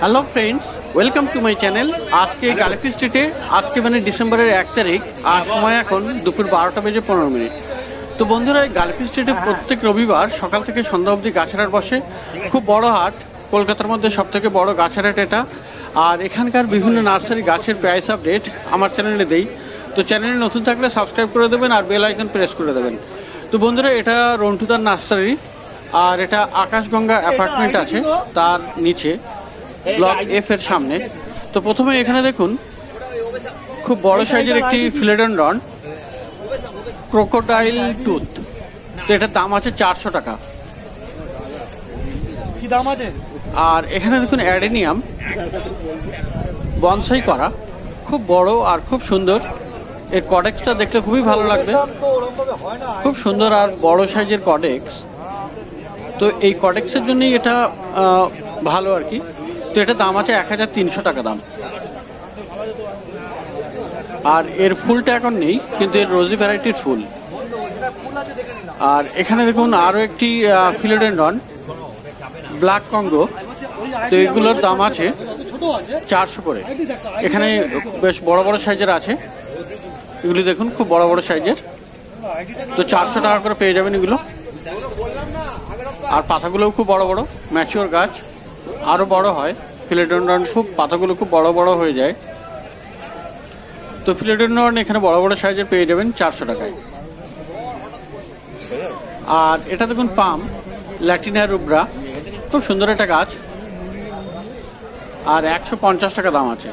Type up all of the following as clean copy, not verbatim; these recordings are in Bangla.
Hello friends, welcome to my channel. আজকে গালিফি স্ট্রিটে আজকে মানে ডিসেম্বরের 1 তারিখ আর সময় এখন দুপুর 12:15। তো বন্ধুরা, গালিফি স্ট্রিটে প্রত্যেক রবিবার সকাল থেকে সন্ধ্যা অবধি গাছের হাট বসে। খুব বড় হাট, কলকাতার মধ্যে সবথেকে বড় গাছের হাট এটা। আর এখানকার বিভিন্ন নার্সারি গাছের প্রাইস আপডেট আমার চ্যানেলে দেই। তো চ্যানেলে নতুন থাকলে সাবস্ক্রাইব করে দেবেন আর বেল আইকন প্রেস করে দেবেন। তো বন্ধুরা, এটা রন্টুদার নার্সারি আর এটা আকাশগঙ্গা অ্যাপার্টমেন্ট আছে তার নিচে, ব্লক এফ এর সামনে। তো প্রথমে এখানে দেখুন খুব বড় সাইজের একটি ফিলেডেনড্রন ক্রোকোডাইল টুথ। তো এটার দাম আছে 400 টাকা। কি দাম আছে? আর এখানে দেখুন অ্যাডেনিয়াম বনসাই করা, খুব বড় আর খুব সুন্দর। এর কডেক্সটা দেখলে খুবই ভালো লাগবে, খুব সুন্দর আর বড় সাইজের কডেক্স। তো এই কডেক্সের জন্যই এটা ভালো আর কি। তো এটা দাম আছে 1300 টাকা দাম। আর এর ফুলটা এখন নেই, কিন্তু এর রোজি ভ্যারাইটির ফুল। আর এখানে দেখুন আরও একটি ফিলোডেনড্রন ব্ল্যাক কঙ্গো। তো এগুলোর দাম আছে 400 করে। এখানে বেশ বড় বড় সাইজের আছে, এগুলি দেখুন খুব বড় বড় সাইজের। তো 400 টাকা করে পেয়ে যাবেন এগুলো। আর পাতাগুলোও খুব বড় বড়, ম্যাচিওর গাছ, আরও বড় হয়। ফিলোডেনড্রন খুব পাতাগুলো খুব বড় বড় হয়ে যায়। তো ফিলোডেনড্রন এখানে বড় বড় সাইজের পেয়ে যাবেন 400 টাকায়। আর এটা দেখুন পাম ল্যাটিনা রুব্রা, খুব সুন্দর একটা গাছ, আর 150 টাকা দাম আছে।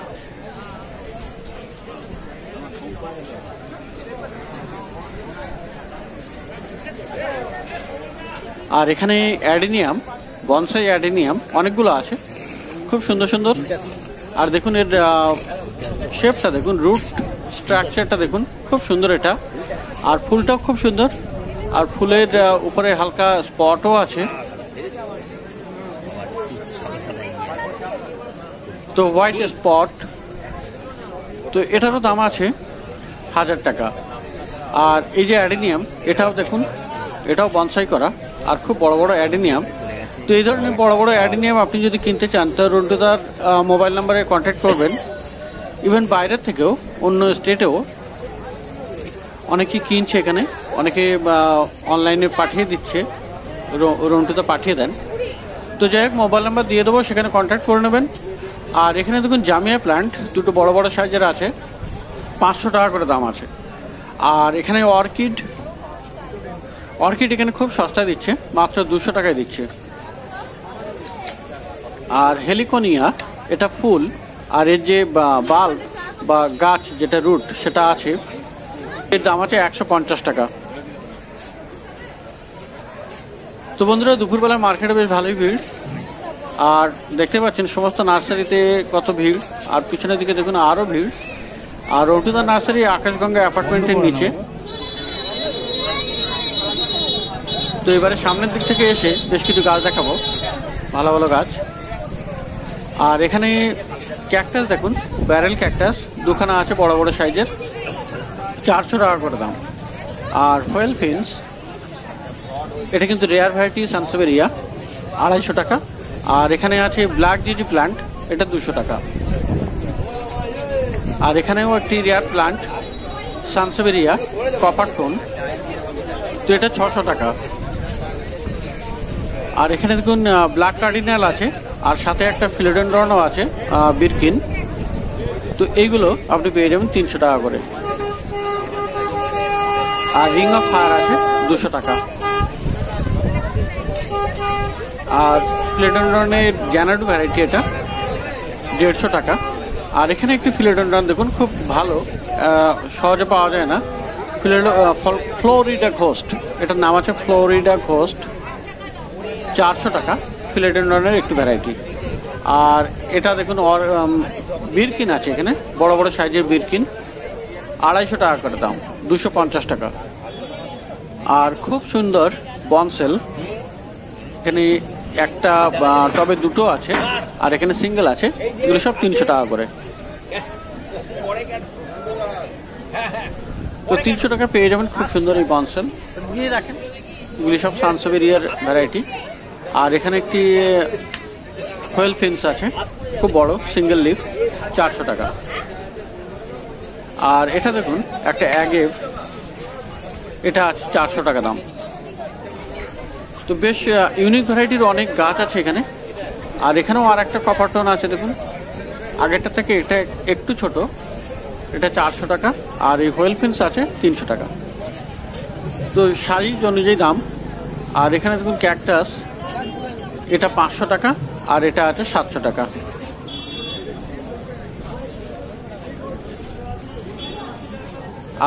আর এখানে অ্যাডেনিয়াম বনসাই অ্যাডেনিয়াম অনেকগুলো আছে, খুব সুন্দর সুন্দর। আর দেখুন এর শেপটা দেখুন, রুট স্ট্রাকচারটা দেখুন, খুব সুন্দর এটা। আর ফুলটাও খুব সুন্দর, আর ফুলের উপরে হালকা স্পটও আছে। তো হোয়াইট স্পট। তো এটারও দাম আছে 1000 টাকা। আর এই যে অ্যাডেনিয়াম, এটাও দেখুন, এটাও বনসাই করা আর খুব বড় বড় অ্যাডেনিয়াম। তো এই ধরনের বড় বড় অ্যাডেনিয়াম আপনি যদি কিনতে চান তো রন্টুদার মোবাইল নাম্বারে কন্ট্যাক্ট করবেন। ইভেন বাইরের থেকেও, অন্য স্টেটেও অনেকেই কিনছে, এখানে অনেকে অনলাইনে পাঠিয়ে দিচ্ছে, রন্টুদা পাঠিয়ে দেন। তো যাই হোক, মোবাইল নাম্বার দিয়ে দেবো, সেখানে কন্ট্যাক্ট করে নেবেন। আর এখানে দেখুন জামিয়া প্ল্যান্ট দুটো বড় বড় সাইজের আছে, 500 টাকা করে দাম আছে। আর এখানে অর্কিড এখানে খুব সস্তায় দিচ্ছে, মাত্র 200 টাকায় দিচ্ছে। আর হেলিকোনিয়া, এটা ফুল, আর এর যে বাল্ব বা গাছ যেটা রুট সেটা আছে, এর দাম আছে 150 টাকা। তো বন্ধুরা, দুপুরবেলা মার্কেটে বেশ ভালোই ভিড়। আর দেখতে পাচ্ছেন সমস্ত নার্সারিতে কত ভিড়, আর পিছনের দিকে দেখুন আরও ভিড়। আর রন্টুদার নার্সারি আকাশগঙ্গা অ্যাপার্টমেন্টের নিচে। তো এবারে সামনের দিক থেকে এসে বেশ কিছু গাছ দেখাবো, ভালো ভালো গাছ। আর এখানে ক্যাকটাস দেখুন, ব্যারেল ক্যাকটাস দুখানা আছে বড় বড় সাইজের, 400 টাকা করে দাম। আর ফয়েল ফিন্স, এটা কিন্তু রেয়ার ভ্যারাইটি সানসেভেরিয়া, 250 টাকা। আর এখানে আছে ব্ল্যাক জিজি প্ল্যান্ট, এটা 200 টাকা। আর এখানেও একটি rare plant sansevieria copper tone, তো এটা 600 টাকা। আর এখানে দেখুন ব্ল্যাক কার্ডিনাল আছে, আর সাথে একটা ফিলোডেনড্রনও আছে বিরকিন। তো এইগুলো আপনি পেয়ে যাবেন 300 টাকা করে। আর রিং অফ ফায়ার আছে 200 টাকা। আর ফিলোডেনড্রনের জ্যানাডু ভ্যারাইটি, এটা 150 টাকা। আর এখানে একটি ফিলোডেনড্রন দেখুন, খুব ভালো, সহজে পাওয়া যায় না, ফ্লোরিডা ঘোস্ট, এটার নাম আছে ফ্লোরিডা ঘোস্ট, 400 টাকা। ফিলোডেনড্রনের একটু ভ্যারাইটি। আর এটা দেখুন বিরকিন আছে, এখানে বড় বড় সাইজের বিরকিন, 250 টাকা করে দাম, 250 টাকা। আর খুব সুন্দর বনসেল, এখানে একটা টবে দুটো আছে, আর এখানে সিঙ্গেল আছে, এগুলো সব 300 টাকা করে। তো 300 টাকা পেয়ে যাবেন খুব সুন্দর এই বনসেল। দেখেন এগুলি সব সানসেভেরিয়ার ভ্যারাইটি। আর এখানে একটি হোয়েল ফিন্স আছে, খুব বড় সিঙ্গেল লিফ, 400 টাকা। আর এটা দেখুন একটা অ্যাগেভ, এটা আছে 400 টাকা দাম। তো বেশ ইউনিক ভ্যারাইটির অনেক গাছ আছে এখানে। আর এখানেও আর একটা কপারটন আছে দেখুন, আগেরটা থেকে এটা একটু ছোট, এটা 400 টাকা। আর এই হোয়েল ফিন্স আছে 300 টাকা। তো সাইজ অনুযায়ী দাম। আর এখানে দেখুন ক্যাকটাস, এটা 500 টাকা আর এটা আছে 700 টাকা।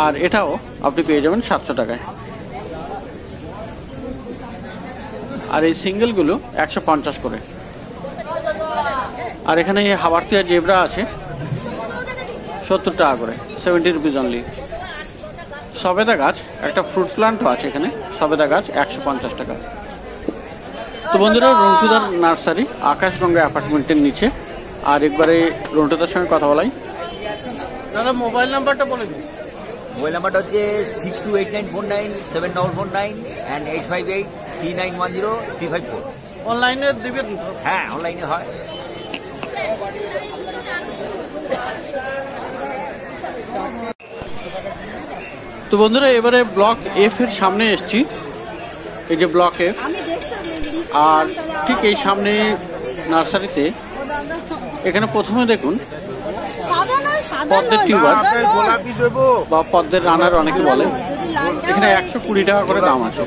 আর এটাও আপনি পেয়ে যাবেন 700 টাকায়। আর এই সিঙ্গেলগুলো 150 করে। আর এখানে এই হাওয়ার্থিয়া জেব্রা আছে 70 টাকা করে, 70 রুপিজ অনলি। সবেদা গাছ, একটা ফ্রুট প্লান্টও আছে এখানে, সবেদা গাছ 150 টাকা। তো বন্ধুরা, রন্টুদার নার্সারি আকাশগঙ্গা অ্যাপার্টমেন্টের নিচে। আর একবারে রন্টুদার সঙ্গে কথা বলাই। দাদা মোবাইল নাম্বারটা বলে দিন। মোবাইল নাম্বারটা হচ্ছে 6289497449 and 8583910 354। অনলাইনে দিবেন? হ্যাঁ, অনলাইনে হয়। তো বন্ধুরা, এবারে ব্লক এফ এর সামনে এসছি, এই যে ব্লক এফ। আর ঠিক এই সামনে নার্সারিতে এখানে প্রথমে দেখুন পদ্মের টিউবার বা পদ্মের রানার অনেকে বলে, এখানে 120 টাকা করে দাম আছে।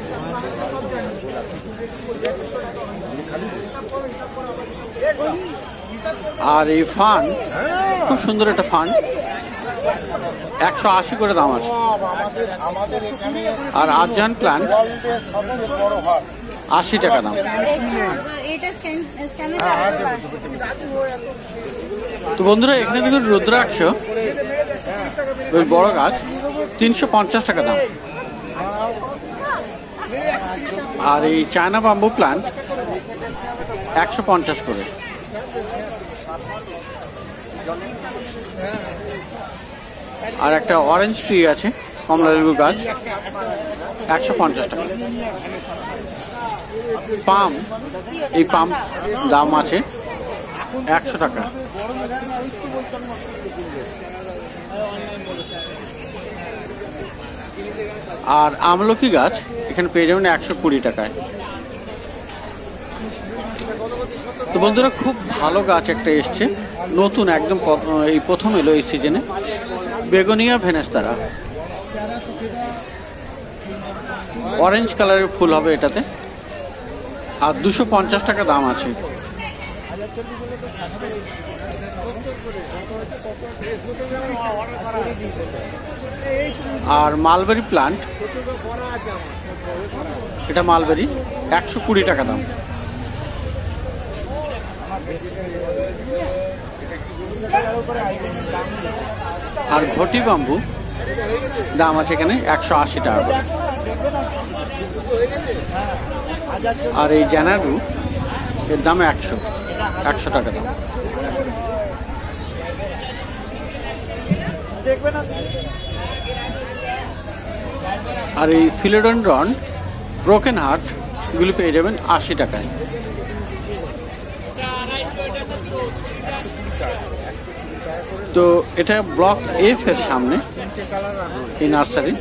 আর এই ফান, খুব সুন্দর একটা ফান, 180 করে দাম আছে। আর আরজান প্ল্যান্ট 80 টাকা দাম। তো বন্ধুরা, এখানে দেখুন রুদ্রাক্ষ, ওই বড় গাছ 350 টাকা দাম। আর এই চায়না বাম্বু প্ল্যান্ট 150 করে। আর একটা অরেঞ্জ ট্রি আছে, কমলা লেবু গাছ, 150 টাকা। পাম, এই পাম দাম আছে 100 টাকা। আর আমলকি গাছ এখানে পেয়ে যাবেন 120 টাকায়। তো বন্ধুরা, খুব ভালো গাছ একটা এসছে নতুন, একদম এই প্রথম এলো এই সিজনে, বেগোনিয়া ভেনেস্তারা। অরেঞ্জ কালারের ফুল হবে এটাতে। আর 250 টাকা দাম আছে। আর মালবেরি প্লান্ট, এটা মালবেরি 120 টাকা দাম। আর ঘটি বাম্বু দাম আছে এখানে 180 টাকা করে। আর এই জানাডু এর দাম 100 টাকা দাম। আর এই ফিলোডেন্ড্রন ব্রোকেন হার্ট গুলি পেয়ে যাবেন 80 টাকায়। তো এটা ব্লক এফ এর সামনে এই নার্সারি।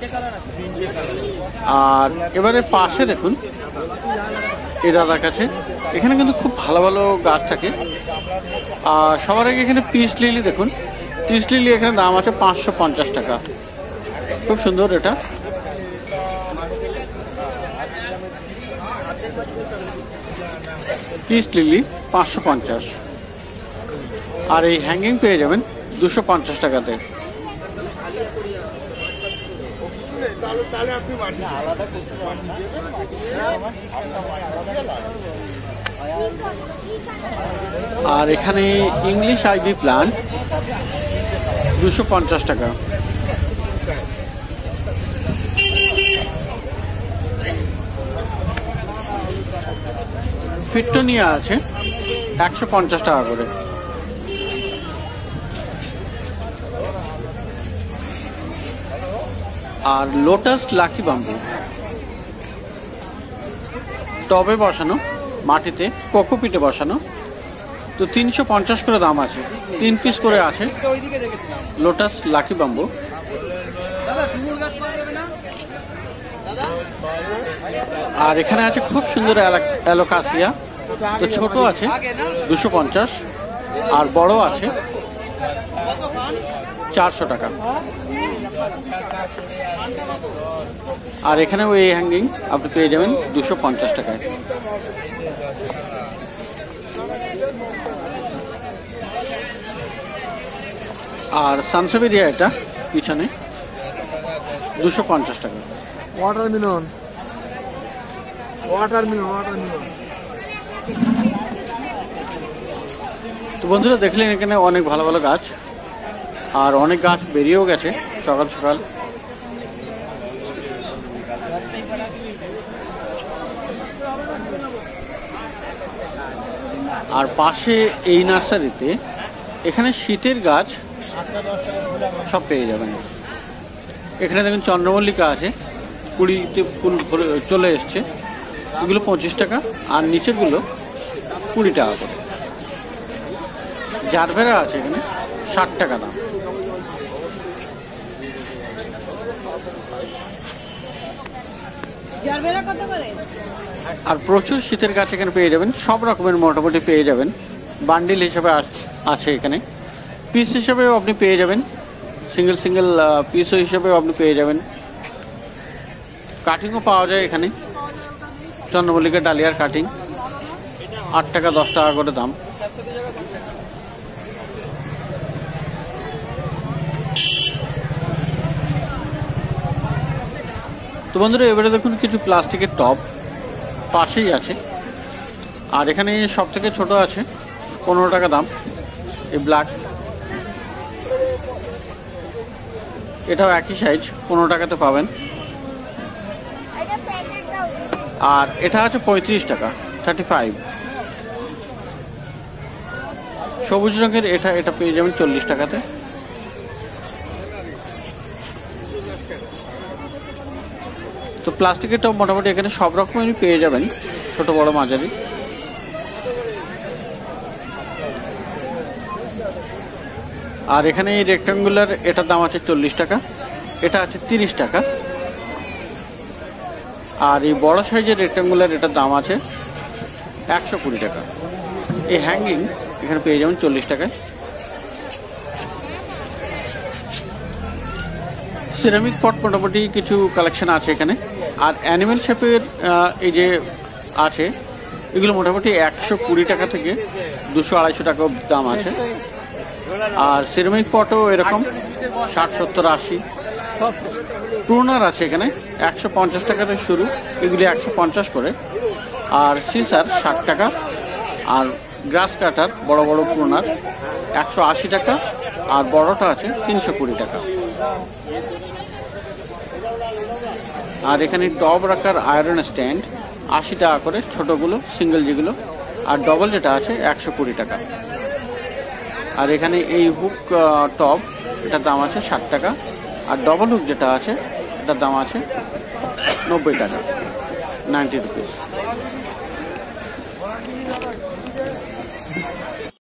আর এবারে পাশে দেখুন এই দাদার কাছে, এখানে কিন্তু খুব ভালো ভালো গাছ থাকে। আর সবার আগে এখানে পিস লিলি দেখুন, পিস লিলি এখানে দাম আছে 550 টাকা, খুব সুন্দর এটা। Peace lily 550। আর এই হ্যাঙ্গিং পেয়ে যাবেন 250 টাকাতে। আর এখানে ইংলিশ আইভি প্লান্ট 250 টাকা। ফিট্টোনিয়া আছে 150 টাকা করে। আর লোটাস লাকি বাম্বু টবে বসানো, মাটিতে কোকোপিটে বসানো, তো 350 করে দাম আছে, 3 পিস করে আছে লোটাস লাকি বাম্বু। আর এখানে আছে খুব সুন্দর অ্যালোকাসিয়া, তো ছোট আছে 250 আর বড় আছে 400 টাকা। আর এখানে ওই হ্যাঙ্গিং আপনি পেয়ে যাবেন 250 টাকায়। আর সানসেভেরিয়া এটা পিছনে 250 টাকা। ওয়াটারমেলন তো বন্ধুরা দেখলেন এখানে অনেক ভালো ভালো গাছ, আর অনেক গাছ বেরিয়েও গেছে সকাল সকাল। আর পাশে এই নার্সারিতে এখানে শীতের গাছ সব পেয়ে যাবেন। এখানে দেখুন চন্দ্রমল্লিকা আছে, 20তে ফুল চলে এসছে, এগুলো 25 টাকা, আর নিচেরগুলো 20 টাকা করে। জারবেরা আছে এখানে 60 টাকা দাম। আর প্রচুর শীতের গাছ এখানে পেয়ে যাবেন, সব রকমের মোটামুটি পেয়ে যাবেন। বান্ডিল হিসাবে আছে এখানে, পিস হিসাবেও আপনি পেয়ে যাবেন, সিঙ্গেল সিঙ্গেল পিস হিসাবেও আপনি পেয়ে যাবেন। কাটিংও পাওয়া যায় এখানে, চন্দ্রমল্লিকা ডালিয়ার কাটিং 8 টাকা 10 টাকা করে দাম। তো বন্ধুরা এবারে দেখুন কিছু প্লাস্টিকের টব পাশেই আছে। আর এখানে সব থেকে ছোট আছে 15 টাকা দাম, এই ব্ল্যাক, এটাও একই সাইজ 15 টাকাতে পাবেন। আর এটা আছে 35 টাকা 35। সবুজ রঙের এটা পেয়ে যাবেন 40 টাকাতে। তো প্লাস্টিকের টব মোটামুটি এখানে সব রকমেরই পেয়ে যাবেন, ছোট বড় মাঝারি। আর এখানে এই রেক্টাঙ্গুলার এটার দাম আছে 40 টাকা, এটা আছে 30 টাকা। আর এই বড় সাইজের রেক্টাঙ্গুলার এটার দাম আছে 120 টাকা। এই হ্যাঙ্গিং এখানে পেয়ে যাবেন 40 টাকায়। সিরামিক পট মোটামুটি কিছু কালেকশন আছে এখানে। আর অ্যানিমেল শেপের এই যে আছে, এগুলো মোটামুটি 120 টাকা থেকে 200-250 টাকা দাম আছে। আর সিরামিক পটও এরকম 60, 70, 80। প্রুনার আছে এখানে 150 টাকা থেকে শুরু, এগুলি 150 করে। আর সিসার 60 টাকা। আর গ্রাস কাটার বড় বড় প্রুনার 180 টাকা, আর বড়টা আছে 320 টাকা। আর এখানে টব রাখার আয়রন স্ট্যান্ড 80 টাকা করে, ছোটগুলো সিঙ্গেল যেগুলো, আর ডবল যেটা আছে 120 টাকা। আর এখানে এই হুক টব এটার দাম আছে 60 টাকা, আর ডবল হুক যেটা আছে এটার দাম আছে 90 টাকা, 90 রুপিস।